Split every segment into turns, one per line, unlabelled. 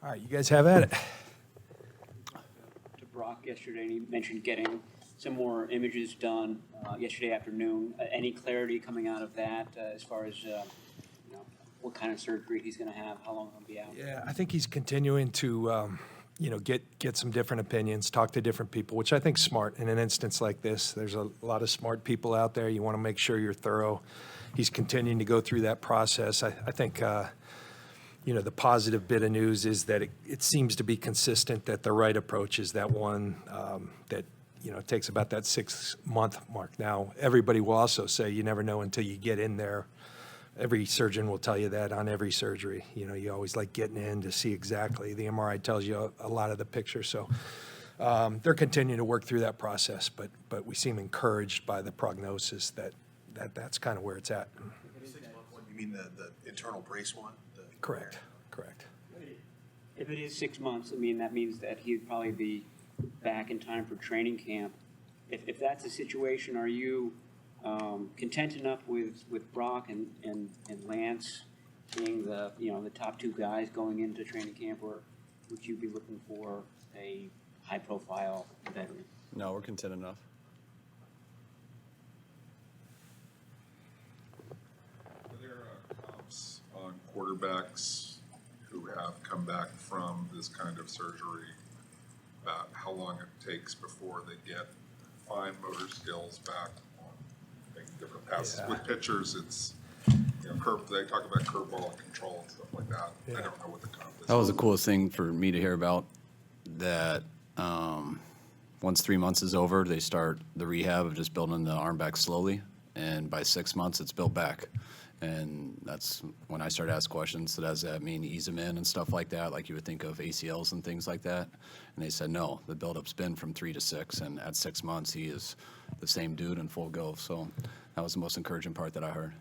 All right, you guys have at it.
To Brock yesterday, and he mentioned getting some more images done yesterday afternoon. Any clarity coming out of that as far as what kind of surgery he's going to have, how long he'll be out?
Yeah, I think he's continuing to, get some different opinions, talk to different people, which I think is smart in an instance like this. There's a lot of smart people out there. You want to make sure you're thorough. He's continuing to go through that process. I think, the positive bit of news is that it seems to be consistent that the right approach is that one that, it takes about that 6-month mark. Now, everybody will also say you never know until you get in there. Every surgeon will tell you that on every surgery. You always like getting in to see exactly. The MRI tells you a lot of the picture. So they're continuing to work through that process, but we seem encouraged by the prognosis that's kind of where it's at.
The 6-month one, you mean the internal brace one?
Correct.
If it is 6 months, that means that he'd probably be back in time for training camp. If that's the situation, are you content enough with Brock and Lance being the top two guys going into training camp, or would you be looking for a high-profile veteran?
No, we're content enough.
Are there comps on quarterbacks who have come back from this kind of surgery about how long it takes before they get fine motor skills back on making different passes?
Yeah.
With pitchers, it's curve. They talk about curveball control and stuff like that.
Yeah.
I don't know what the comp is.
That was the coolest thing for me to hear about, that once 3 months is over, they start the rehab of just building the arm back slowly, and by 6 months, it's built back. And that's when I started asking questions. So does that mean ease them in and stuff like that, like you would think of ACLs and things like that? And they said, no, the build-up's been from 3 to 6, and at 6 months, he is the same dude in full go. So that was the most encouraging part that I heard.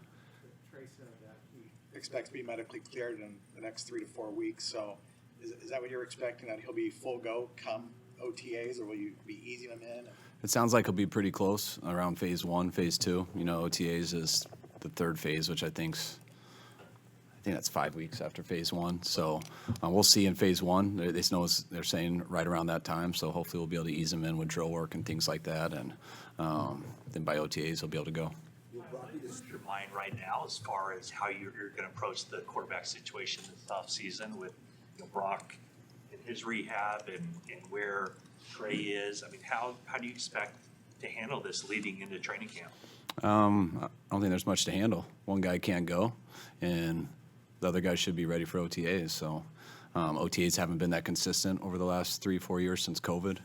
Trey said that he expects to be medically cleared in the next 3 to 4 weeks. So is that what you're expecting, that he'll be full go come OTAs, or will you be easing him in?
It sounds like he'll be pretty close around phase 1, phase 2. OTAs is the third phase, which I think that's 5 weeks after phase 1. So we'll see in phase 1. They're saying right around that time. So hopefully we'll be able to ease them in with drill work and things like that. And then by OTAs, he'll be able to go.
What's your mind right now as far as how you're going to approach the quarterback situation this offseason with Brock in his rehab and where Trey is? How do you expect to handle this leading into training camp?
I don't think there's much to handle. One guy can't go, and the other guy should be ready for OTAs. So OTAs haven't been that consistent over the last 3-4 years since COVID.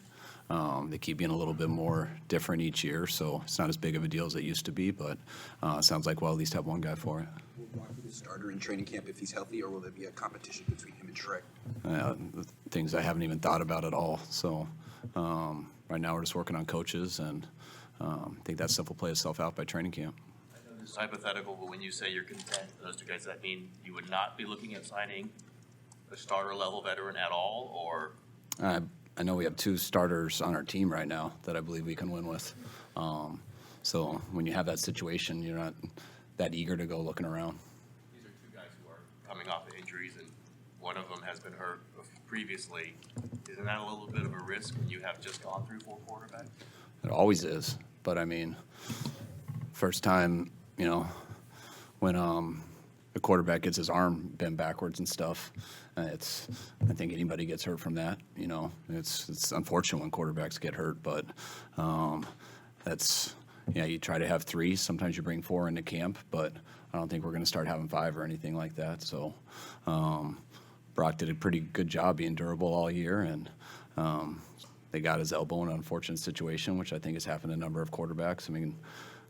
They keep being a little bit more different each year, so it's not as big of a deal as it used to be, but it sounds like we'll at least have one guy for it.
Will Brock be the starter in training camp if he's healthy, or will there be a competition between him and Trey?
Things I haven't even thought about at all. So right now we're just working on coaches, and I think that stuff will play itself out by training camp.
I know this is hypothetical, but when you say you're content, those two guys, does that mean you would not be looking at signing a starter-level veteran at all, or?
I know we have 2 starters on our team right now that I believe we can win with. So when you have that situation, you're not that eager to go looking around.
These are 2 guys who are coming off of injuries, and one of them has been hurt previously. Isn't that a little bit of a risk when you have just gone through 4 quarterbacks?
It always is. But, first time, when a quarterback gets his arm bent backwards and stuff, I think anybody gets hurt from that. It's unfortunate when quarterbacks get hurt, but you try to have 3. Sometimes you bring 4 into camp, but I don't think we're going to start having 5 or anything like that. So Brock did a pretty good job being durable all year, and they got his elbow in an unfortunate situation, which I think has happened to a number of quarterbacks.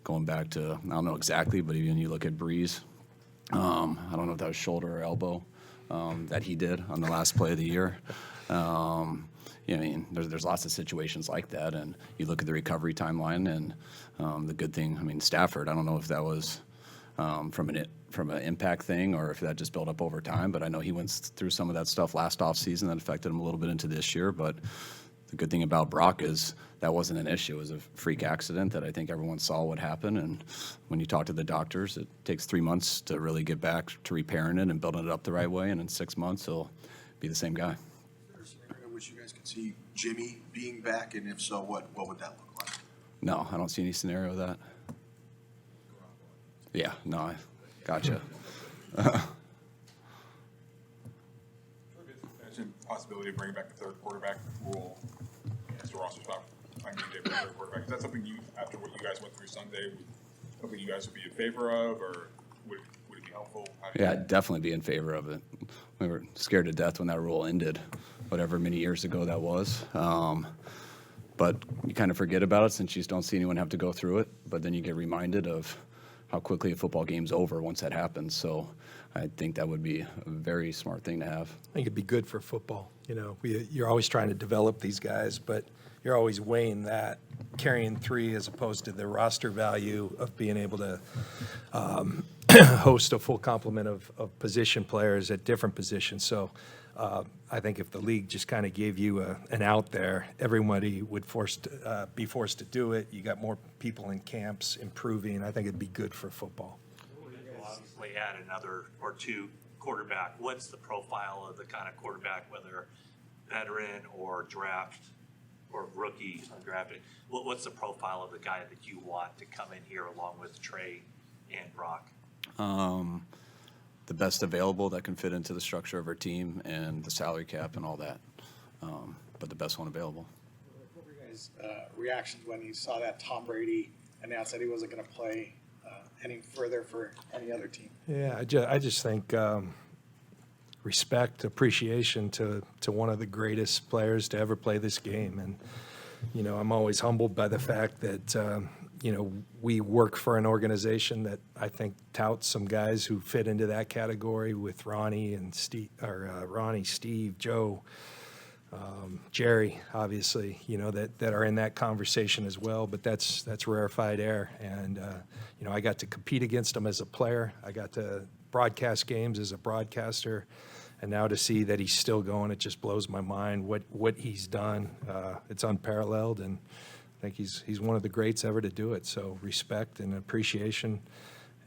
Going back to, I don't know exactly, but even you look at Breeze, I don't know if that was shoulder or elbow that he did on the last play of the year. There's lots of situations like that, and you look at the recovery timeline, and the good thing, Stafford, I don't know if that was from an impact thing or if that just built up over time, but I know he went through some of that stuff last offseason that affected him a little bit into this year. But the good thing about Brock is that wasn't an issue. It was a freak accident that I think everyone saw what happened. And when you talk to the doctors, it takes 3 months to really get back to repairing it and building it up the right way. And in 6 months, he'll be the same guy.
Is there a scenario in which you guys could see Jimmy being back, and if so, what would that look like?
No, I don't see any scenario of that. Yeah, no, I gotcha.
Mentioned possibility of bringing back the third quarterback rule as the roster spot. I mean, they bring third quarterback. Is that something you, after what you guys went through Sunday, something you guys would be in favor of, or would it be helpful? How do you-
Yeah, I'd definitely be in favor of it. We were scared to death when that rule ended, whatever many years ago that was. But you kind of forget about it since you just don't see anyone have to go through it. But then you get reminded of how quickly a football game's over once that happens. So I think that would be a very smart thing to have.
I think it'd be good for football. You're always trying to develop these guys, but you're always weighing that, carrying 3 as opposed to the roster value of being able to host a full complement of position players at different positions. So I think if the league just kind of gave you an out there, everybody would be forced to do it. You got more people in camps improving. I think it'd be good for football.
We'll obviously add another or 2 quarterback. What's the profile of the kind of quarterback, whether veteran or draft or rookie undrafted? What's the profile of the guy that you want to come in here along with Trey and Brock?
The best available that can fit into the structure of our team and the salary cap and all that. But the best one available.
What were your guys' reactions when you saw that Tom Brady announced that he wasn't going to play any further for any other team?
Yeah, I just think respect, appreciation to one of the greatest players to ever play this game. And, I'm always humbled by the fact that, we work for an organization that I think touts some guys who fit into that category with Ronnie and Steve, Steve, Joe, Jerry, obviously, that are in that conversation as well. But that's rarefied air. And, I got to compete against him as a player. I got to broadcast games as a broadcaster. And now to see that he's still going, it just blows my mind what he's done. It's unparalleled, and I think he's one of the greats ever to do it. So respect and appreciation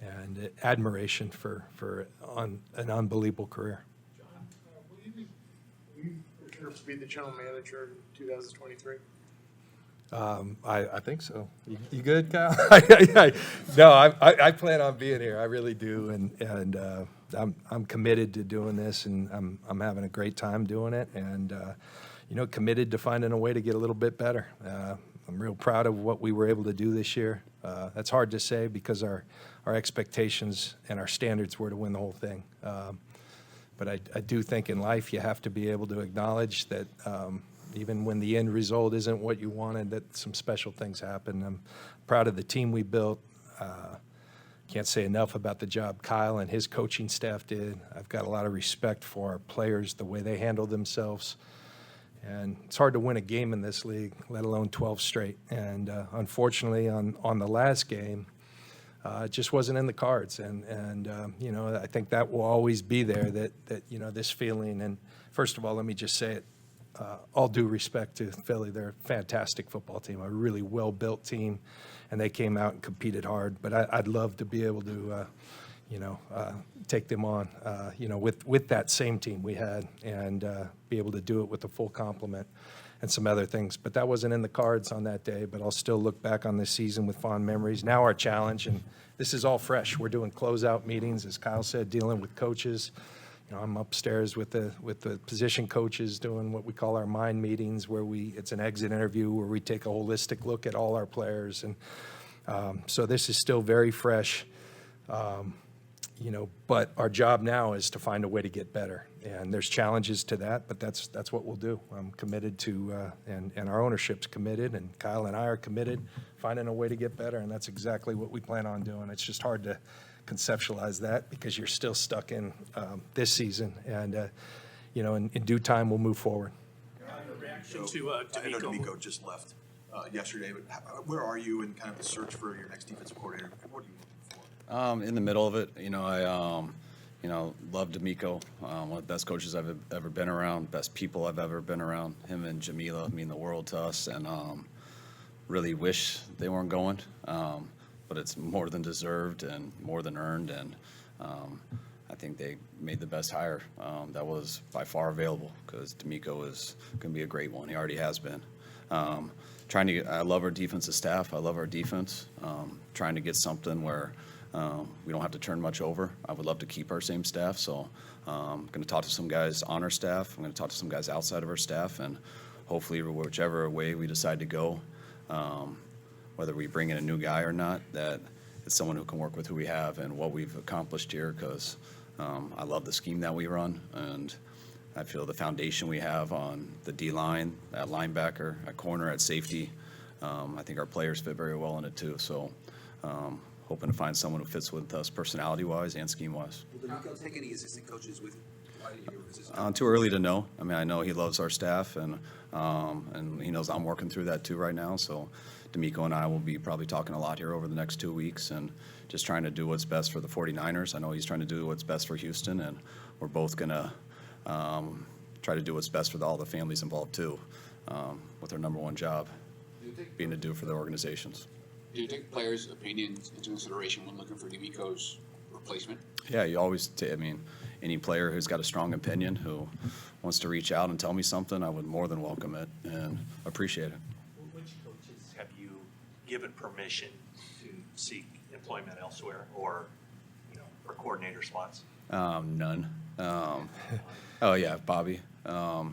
and admiration for an unbelievable career.
John, will you return to be the general manager in 2023?
I think so. You good, Kyle? No, I plan on being here. I really do, and I'm committed to doing this, and I'm having a great time doing it, and committed to finding a way to get a little bit better. I'm real proud of what we were able to do this year. That's hard to say because our expectations and our standards were to win the whole thing. But I do think in life you have to be able to acknowledge that even when the end result isn't what you wanted, that some special things happen. I'm proud of the team we built. Can't say enough about the job Kyle and his coaching staff did. I've got a lot of respect for our players, the way they handle themselves. And it's hard to win a game in this league, let alone 12 straight. And unfortunately, on the last game, it just wasn't in the cards. And I think that will always be there, that this feeling. And first of all, let me just say it, all due respect to Philly, they're a fantastic football team, a really well-built team, and they came out and competed hard. But I'd love to be able to, take them on, with that same team we had, and be able to do it with a full complement and some other things. But that wasn't in the cards on that day, but I'll still look back on this season with fond memories. Now our challenge, and this is all fresh, we're doing closeout meetings, as Kyle said, dealing with coaches. I'm upstairs with the position coaches doing what we call our mind meetings, where it's an exit interview where we take a holistic look at all our players. And so this is still very fresh. But our job now is to find a way to get better. And there's challenges to that, but that's what we'll do. I'm committed to, and our ownership's committed, and Kyle and I are committed, finding a way to get better, and that's exactly what we plan on doing. It's just hard to conceptualize that because you're still stuck in this season. And, in due time, we'll move forward.
Reaction
I know D'Amico just left yesterday, but where are you in kind of the search for your next defensive coordinator? What are you looking for?
In the middle of it, I love D'Amico, one of the best coaches I've ever been around, best people I've ever been around. Him and Jamila mean the world to us, and really wish they weren't going, but it's more than deserved and more than earned. And I think they made the best hire that was by far available, because D'Amico is going to be a great one. He already has been. I love our defensive staff. I love our defense. Trying to get something where we don't have to turn much over. I would love to keep our same staff, so I'm going to talk to some guys on our staff. I'm going to talk to some guys outside of our staff, and hopefully whichever way we decide to go, whether we bring in a new guy or not, that it's someone who can work with who we have and what we've accomplished here, because I love the scheme that we run, and I feel the foundation we have on the D-line, at linebacker, at corner, at safety. I think our players fit very well in it too. So hoping to find someone who fits with us personality-wise and scheme-wise.
Will D'Amico take any assistant coaches with him? Why did you resist?
Too early to know. I mean, I know he loves our staff, and he knows I'm working through that too right now. So D'Amico and I will be probably talking a lot here over the next 2 weeks and just trying to do what's best for the 49ers. I know he's trying to do what's best for Houston, and we're both going to try to do what's best for all the families involved too, with our number one job being to do for the organizations.
Do you take players' opinions into consideration when looking for D'Amico's replacement?
Yeah, you always, I mean, any player who's got a strong opinion, who wants to reach out and tell me something, I would more than welcome it and appreciate it.
Which coaches have you given permission to seek employment elsewhere, or, for coordinator spots?
None. Oh yeah, Bobby. I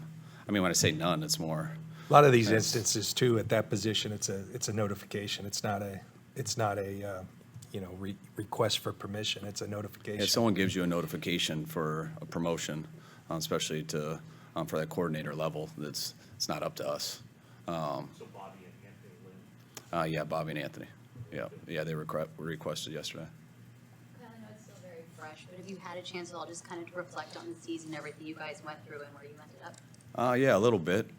mean, when I say none, it's more.
A lot of these instances too, at that position, it's a notification. It's not a request for permission. It's a notification.
If someone gives you a notification for a promotion, especially to for that coordinator level, it's not up to us.
So Bobby and Anthony Lynn.
Yeah, Bobby and Anthony. Yeah, they were requested yesterday.
I know it's still very fresh, but have you had a chance at all just kind of to reflect on the season, everything you guys went through and where you ended up?
Yeah, a little bit.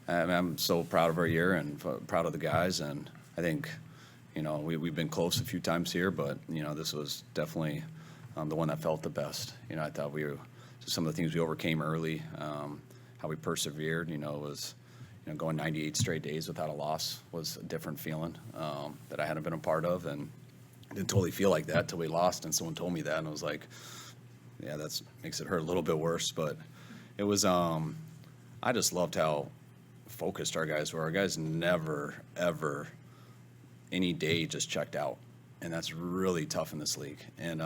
I'm so proud of our year and proud of the guys, and I think, we've been close a few times here, but, this was definitely the one that felt the best. I thought some of the things we overcame early, how we persevered, was, going 98 straight days without a loss was a different feeling that I hadn't been a part of, and didn't totally feel like that till we lost, and someone told me that, and I was like, yeah, that makes it hurt a little bit worse. But it was, I just loved how focused our guys were. Our guys never, ever, any day just checked out. And that's really tough in this league. And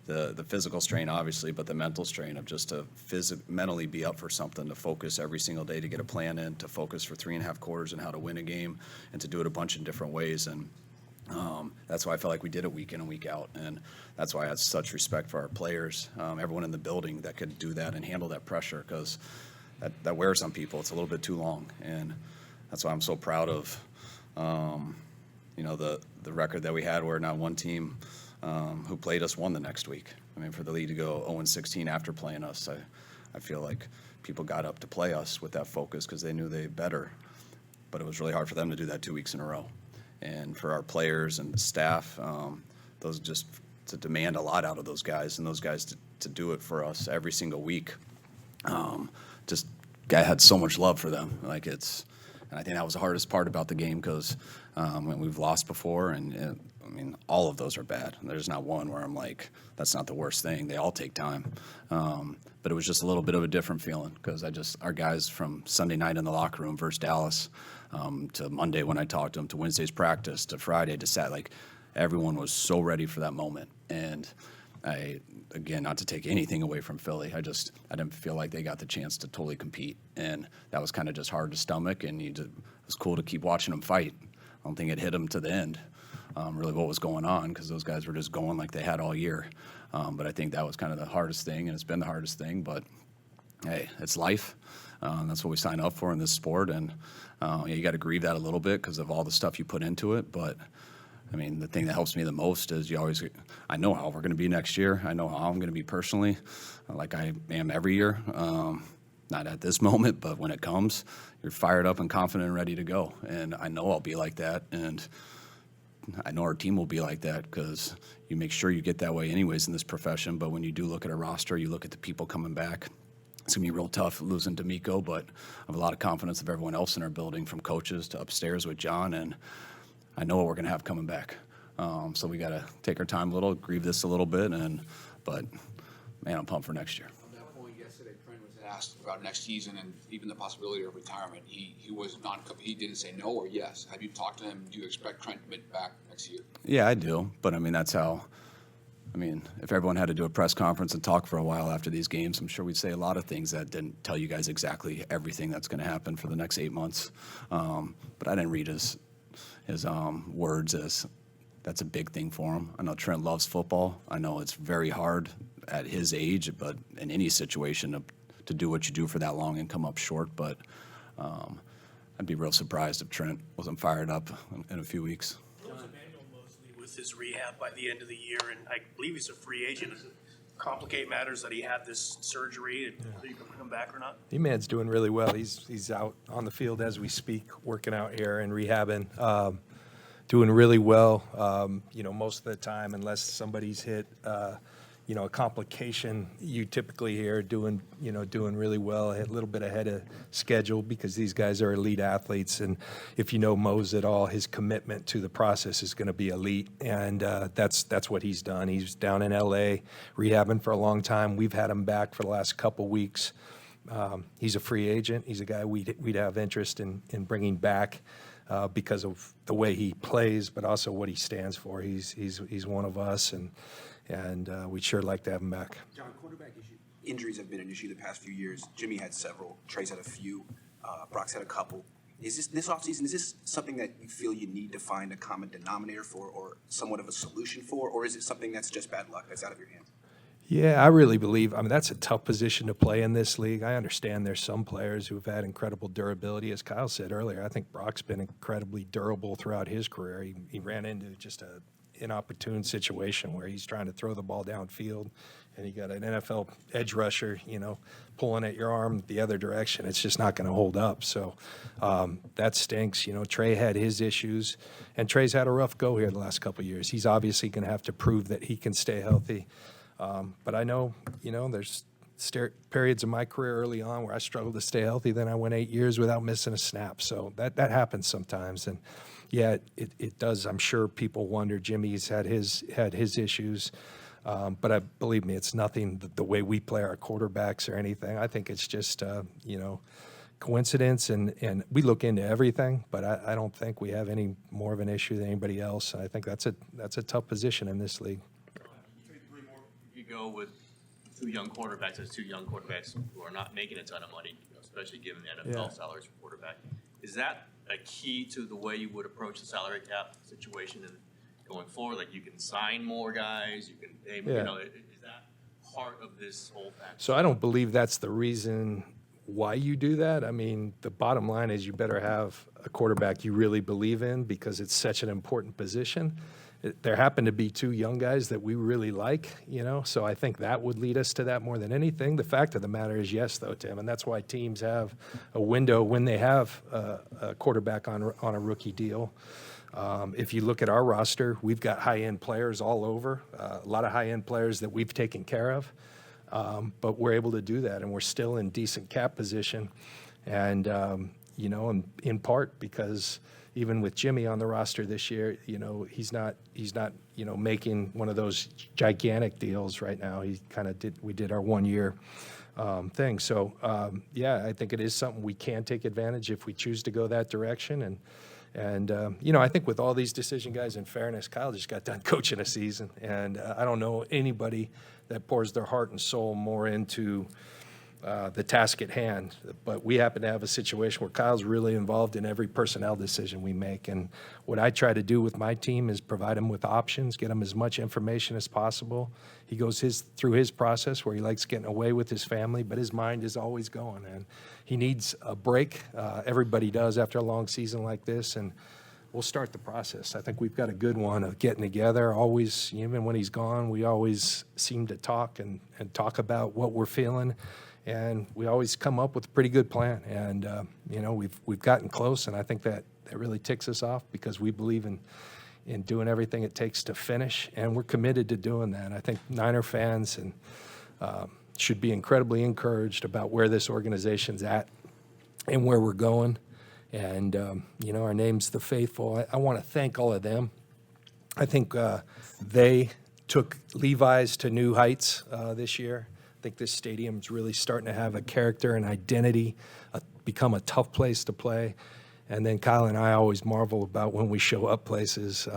the physical strain, obviously, but the mental strain of just to mentally be up for something, to focus every single day, to get a plan in, to focus for 3.5 quarters and how to win a game, and to do it a bunch of different ways. And that's why I felt like we did it week in and week out, and that's why I had such respect for our players, everyone in the building that could do that and handle that pressure, because that wears on people. It's a little bit too long, and that's why I'm so proud of, the record that we had, where not one team who played us won the next week. I mean, for the league to go 0-16 after playing us, I feel like people got up to play us with that focus because they knew they better, but it was really hard for them to do that 2 weeks in a row. And for our players and the staff, those just to demand a lot out of those guys, and those guys to do it for us every single week. Just guy had so much love for them. And I think that was the hardest part about the game, because when we've lost before, and all of those are bad. There's not one where I'm like, that's not the worst thing. They all take time. But it was just a little bit of a different feeling, because our guys from Sunday night in the locker room versus Dallas, to Monday when I talked to them, to Wednesday's practice, to Friday, to Saturday, everyone was so ready for that moment. And again, not to take anything away from Philly, I didn't feel like they got the chance to totally compete. And that was kind of just hard to stomach, and it was cool to keep watching them fight. I don't think it hit them to the end, really what was going on, because those guys were just going like they had all year. But I think that was kind of the hardest thing, and it's been the hardest thing. But hey, it's life. That's what we sign up for in this sport, and you got to grieve that a little bit because of all the stuff you put into it. But the thing that helps me the most is I know how we're going to be next year. I know how I'm going to be personally, like I am every year. Not at this moment, but when it comes, you're fired up and confident and ready to go. And I know I'll be like that, and I know our team will be like that, because you make sure you get that way anyways in this profession. But when you do look at a roster, you look at the people coming back, it's going to be real tough losing D'Amico, but I have a lot of confidence of everyone else in our building, from coaches to upstairs with John, and I know what we're going to have coming back. So we got to take our time a little, grieve this a little bit, but man, I'm pumped for next year.
On that point, yesterday, Trent was asked about next season and even the possibility of retirement. He was he didn't say no or yes. Have you talked to him? Do you expect Trent to be back next year?
Yeah, I do, but I mean, that's how. I mean, if everyone had to do a press conference and talk for a while after these games, I'm sure we'd say a lot of things that didn't tell you guys exactly everything that's going to happen for the next 8 months. But I didn't read his words as that's a big thing for him. I know Trent loves football. I know it's very hard at his age, but in any situation to do what you do for that long and come up short. But I'd be real surprised if Trent wasn't fired up in a few weeks.
With his rehab by the end of the year, and I believe he's a free agent. Does it complicate matters that he had this surgery and whether you can bring him back or not?
E-Man's doing really well. He's out on the field as we speak, working out here and rehabbing, doing really well. Most of the time, unless somebody's hit, a complication, you typically hear doing really well, a little bit ahead of schedule because these guys are elite athletes. And if you know Mose at all, his commitment to the process is going to be elite. And that's what he's done. He's down in L.A. rehabbing for a long time. We've had him back for the last couple weeks. He's a free agent. He's a guy we'd have interest in bringing back because of the way he plays, but also what he stands for. He's one of us, and we'd sure like to have him back.
John, quarterback injuries have been an issue the past few years. Jimmy had several. Trey's had a few. Brock's had a couple. Is this offseason, is this something that you feel you need to find a common denominator for or somewhat of a solution for, or is it something that's just bad luck that's out of your hands?
Yeah, I really believe, that's a tough position to play in this league. I understand there's some players who've had incredible durability. As Kyle said earlier, I think Brock's been incredibly durable throughout his career. He ran into just a inopportune situation where he's trying to throw the ball downfield and you got an NFL edge rusher, pulling at your arm the other direction. It's just not going to hold up. So that stinks. Trey had his issues, and Trey's had a rough go here the last couple of years. He's obviously going to have to prove that he can stay healthy. But I know, there's periods of my career early on where I struggled to stay healthy. Then I went 8 years without missing a snap. So that happens sometimes. And yeah, it does. I'm sure people wonder. Jimmy's had his issues. But believe me, it's nothing the way we play our quarterbacks or anything. I think it's just, coincidence. And we look into everything, but I don't think we have any more of an issue than anybody else. I think that's a tough position in this league.
You go with two young quarterbacks as two young quarterbacks who are not making a ton of money, especially given the NFL salaries for quarterback. Is that a key to the way you would approach the salary cap situation and going forward? Like you can sign more guys, you can pay more, is that part of this whole package?
So I don't believe that's the reason why you do that. I mean, the bottom line is you better have a quarterback you really believe in because it's such an important position. There happen to be two young guys that we really like, so I think that would lead us to that more than anything. The fact of the matter is yes, though, Tim, and that's why teams have a window when they have a quarterback on a rookie deal. If you look at our roster, we've got high-end players all over, a lot of high-end players that we've taken care of, but we're able to do that, and we're still in decent cap position, and in part because even with Jimmy on the roster this year, he's not making one of those gigantic deals right now. We did our 1 year thing. So, I think it is something we can take advantage if we choose to go that direction. And I think with all these decision guys, in fairness, Kyle just got done coaching a season. And I don't know anybody that pours their heart and soul more into the task at hand. But we happen to have a situation where Kyle's really involved in every personnel decision we make. And what I try to do with my team is provide him with options, get him as much information as possible. He goes through his process where he likes getting away with his family, but his mind is always going. And he needs a break. Everybody does after a long season like this. And we'll start the process. I think we've got a good one of getting together. Always, even when he's gone, we always seem to talk and talk about what we're feeling. And we always come up with a pretty good plan. And, we've gotten close, and I think that really ticks us off because we believe in doing everything it takes to finish, and we're committed to doing that. I think Niner fans should be incredibly encouraged about where this organization's at and where we're going. And, our name's the Faithful. I want to thank all of them I think they took Levi's to new heights this year. I think this stadium's really starting to have a character and identity, become a tough place to play. And then Kyle and I always marvel about when we show up places,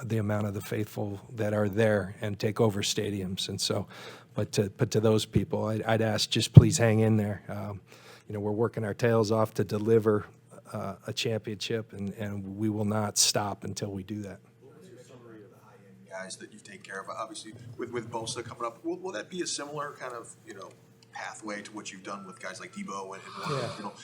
the amount of the faithful that are there and take over stadiums. And so, but to those people, I'd ask, just please hang in there. We're working our tails off to deliver a championship, and we will not stop until we do that.
Guys that you've taken care of, obviously, with Bosa coming up, will that be a similar kind of, pathway to what you've done with guys like Debo and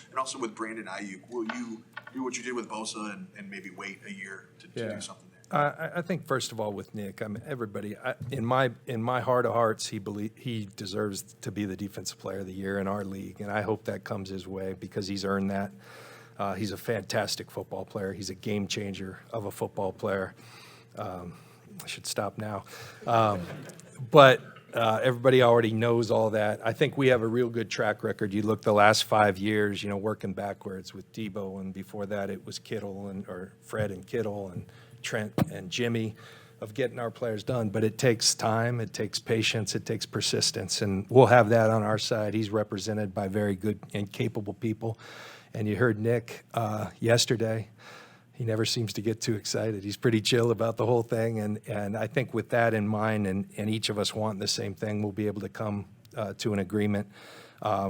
and also with Brandon Ayuk? Will you do what you did with Bosa and maybe wait a year to do something there?
I think first of all with Nick, everybody in my heart of hearts, he deserves to be the defensive player of the year in our league, and I hope that comes his way because he's earned that. He's a fantastic football player. He's a game changer of a football player. I should stop now, but everybody already knows all that. I think we have a real good track record. You look the last 5 years, working backwards with Debo, and before that it was Fred and Kittle and Trent and Jimmy, of getting our players done. But it takes time, it takes patience, it takes persistence, and we'll have that on our side. He's represented by very good and capable people. And you heard Nick yesterday. He never seems to get too excited. He's pretty chill about the whole thing. And I think with that in mind and each of us wanting the same thing, we'll be able to come to an agreement.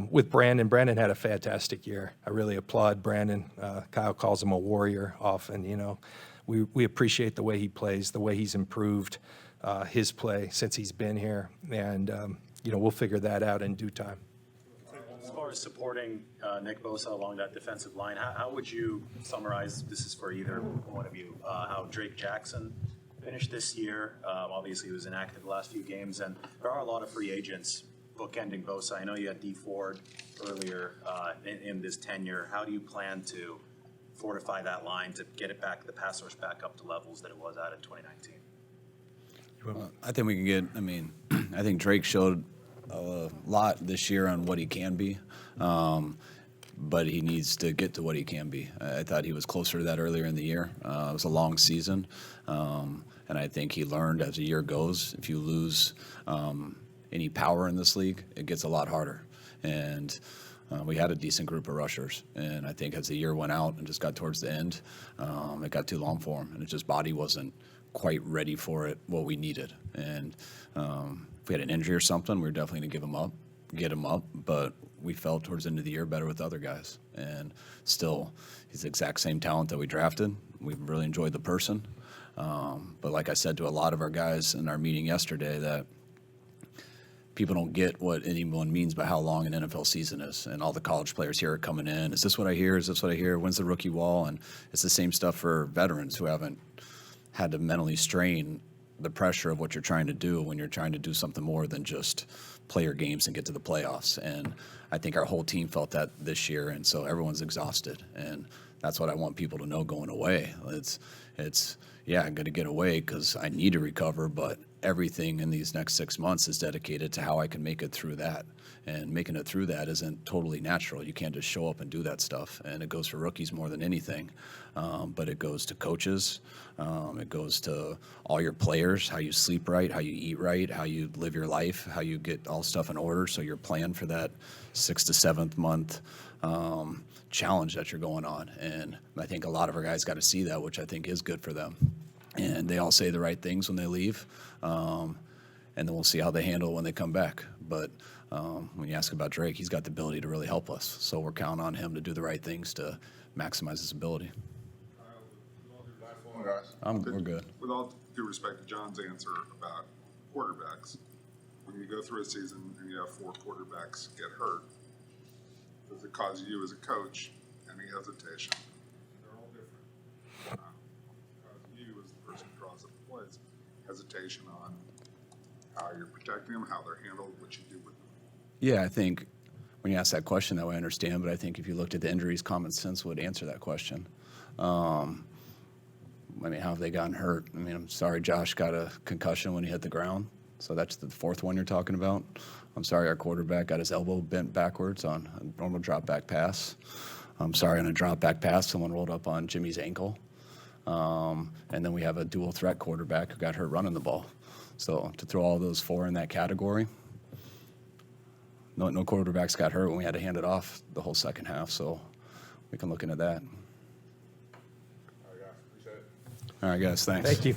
With Brandon, Brandon had a fantastic year. I really applaud Brandon. Kyle calls him a warrior often, We appreciate the way he plays, the way he's improved his play since he's been here. And, we'll figure that out in due time.
As far as supporting Nick Bosa along that defensive line, how would you summarize, this is for either one of you, how Drake Jackson finished this year? Obviously, he was inactive the last few games, and there are a lot of free agents bookending Bosa. I know you had D. Ford earlier in this tenure. How do you plan to fortify that line to get it back, the pass rush back up to levels that it was at in 2019?
I think we can get, I think Drake showed a lot this year on what he can be, but he needs to get to what he can be. I thought he was closer to that earlier in the year. It was a long season, and I think he learned as the year goes, if you lose any power in this league, it gets a lot harder. And we had a decent group of rushers, and I think as the year went out and just got towards the end, it got too long for him, and his body wasn't quite ready for it, what we needed. And if we had an injury or something, we were definitely going to get him up, but we felt towards the end of the year better with other guys. And still, he's the exact same talent that we drafted. We've really enjoyed the person. But like I said to a lot of our guys in our meeting yesterday, that people don't get what anyone means by how long an NFL season is. And all the college players here are coming in. Is this what I hear? Is this what I hear? When's the rookie wall? And it's the same stuff for veterans who haven't had to mentally strain the pressure of what you're trying to do when you're trying to do something more than just play your games and get to the playoffs. And I think our whole team felt that this year, and so everyone's exhausted. And that's what I want people to know going away. I'm going to get away because I need to recover, but everything in these next 6 months is dedicated to how I can make it through that. And making it through that isn't totally natural. You can't just show up and do that stuff. And it goes for rookies more than anything. But it goes to coaches. It goes to all your players, how you sleep right, how you eat right, how you live your life, how you get all stuff in order so you're planned for that 6th to 7th month challenge that you're going on. And I think a lot of our guys got to see that, which I think is good for them. And they all say the right things when they leave. And then we'll see how they handle it when they come back. But when you ask about Drake, he's got the ability to really help us. So we're counting on him to do the right things to maximize his ability. We're good.
With all due respect to John's answer about quarterbacks, when you go through a season and you have 4 quarterbacks get hurt, does it cause you as a coach any hesitation? They're all different. Cause you as the person who draws up the plays, hesitation on how you're protecting them, how they're handled, what you do with them.
Yeah, I think when you ask that question, that way I understand. But I think if you looked at the injuries, common sense would answer that question. How have they gotten hurt? I'm sorry Josh got a concussion when he hit the ground. So that's the 4th one you're talking about. I'm sorry our quarterback got his elbow bent backwards on a normal drop back pass. I'm sorry on a drop back pass, someone rolled up on Jimmy's ankle. And then we have a dual threat quarterback who got hurt running the ball. So to throw all those four in that category, no quarterbacks got hurt when we had to hand it off the whole second half. So we can look into that.
Appreciate it.
All right, guys, thanks.
Thank you.